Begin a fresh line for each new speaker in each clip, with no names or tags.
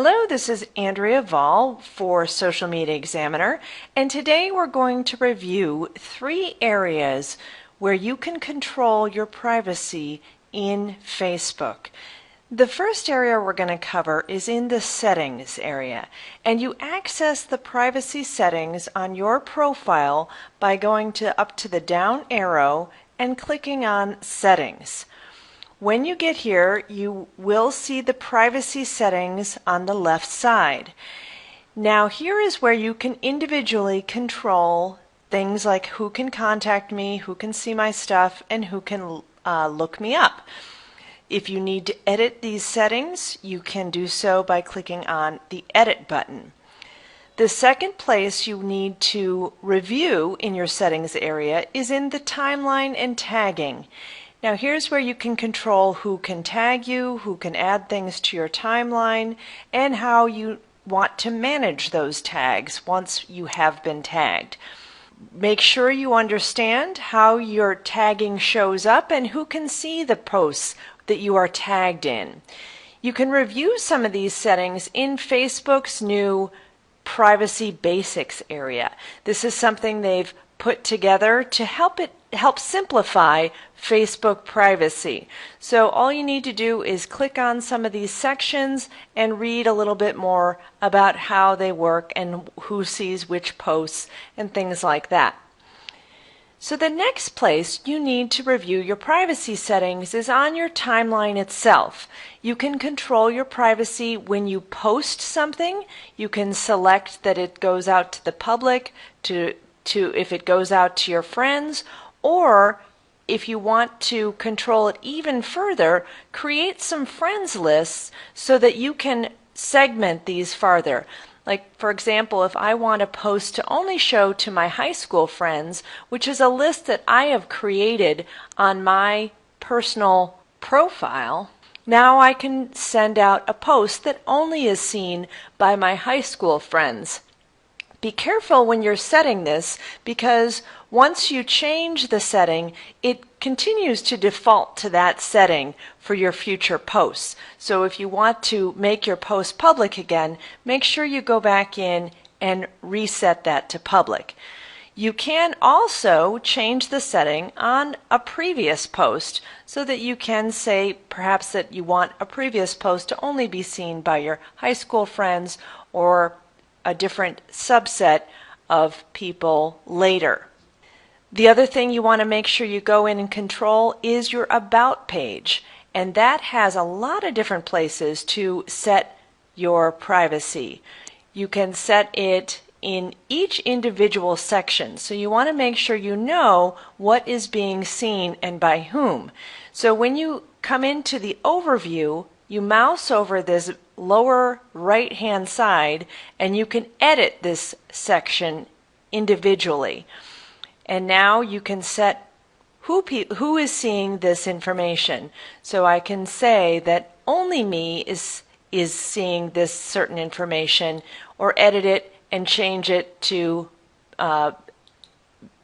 Hello, this is Andrea Vall for Social Media Examiner, and today we're going to review 3 areas where you can control your privacy in Facebook. The first area we're going to cover is in the settings area, and you access the privacy settings on your profile by going up to the down arrow and clicking on Settings. When you get here, you will see the privacy settings on the left side. Now here is where you can individually control things like who can contact me, who can see my stuff, and who can look me up. If you need to edit these settings, you can do so by clicking on the Edit button. The second place you need to review in your settings area is in the timeline and tagging. Now here's where you can control who can tag you, who can add things to your timeline, and how you want to manage those tags once you have been tagged. Make sure you understand how your tagging shows up and who can see the posts that you are tagged in. You can review some of these settings in Facebook's new Privacy Basics area. This is something they've put together to help simplify Facebook privacy. So all you need to do is click on some of these sections and read a little bit more about how they work and who sees which posts and things like that. So the next place you need to review your privacy settings is on your timeline itself. You can control your privacy when you post something. You can select that it goes out to the public, to if it goes out to your friends, or if you want to control it even further, create some friends lists so that you can segment these farther. Like, for example, if I want a post to only show to my high school friends, which is a list that I have created on my personal profile, now I can send out a post that only is seen by my high school friends. Be careful when you're setting this, because once you change the setting, it continues to default to that setting for your future posts. So if you want to make your post public again, make sure you go back in and reset that to public. You can also change the setting on a previous post so that you can say perhaps that you want a previous post to only be seen by your high school friends or a different subset of people later. The other thing you want to make sure you go in and control is your About page, and that has a lot of different places to set your privacy. You can set it in each individual section, so you want to make sure you know what is being seen and by whom. So when you come into the overview, you mouse over this lower right hand side and you can edit this section individually. And now you can set who is seeing this information. So I can say that only me is seeing this certain information, or edit it and change it to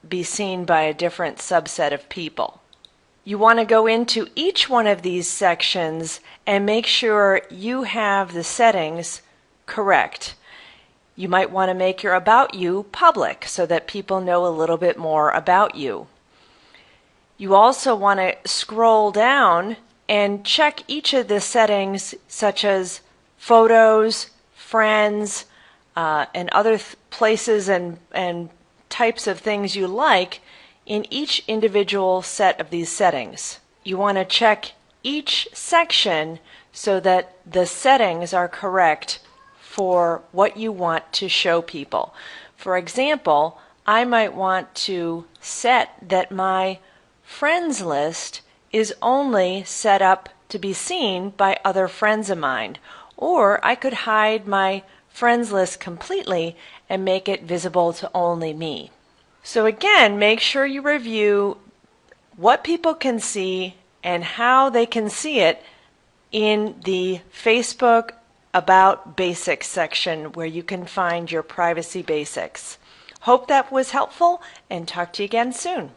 be seen by a different subset of people. You want to go into each one of these sections and make sure you have the settings correct. You might want to make your About You public so that people know a little bit more about you. You also want to scroll down and check each of the settings, such as photos, friends, and other places and types of things you like in each individual set of these settings. You want to check each section so that the settings are correct for what you want to show people. For example, I might want to set that my friends list is only set up to be seen by other friends of mine, or I could hide my friends list completely and make it visible to only me. So again, make sure you review what people can see and how they can see it in the Facebook About Basics section, where you can find your privacy basics. Hope that was helpful, and talk to you again soon.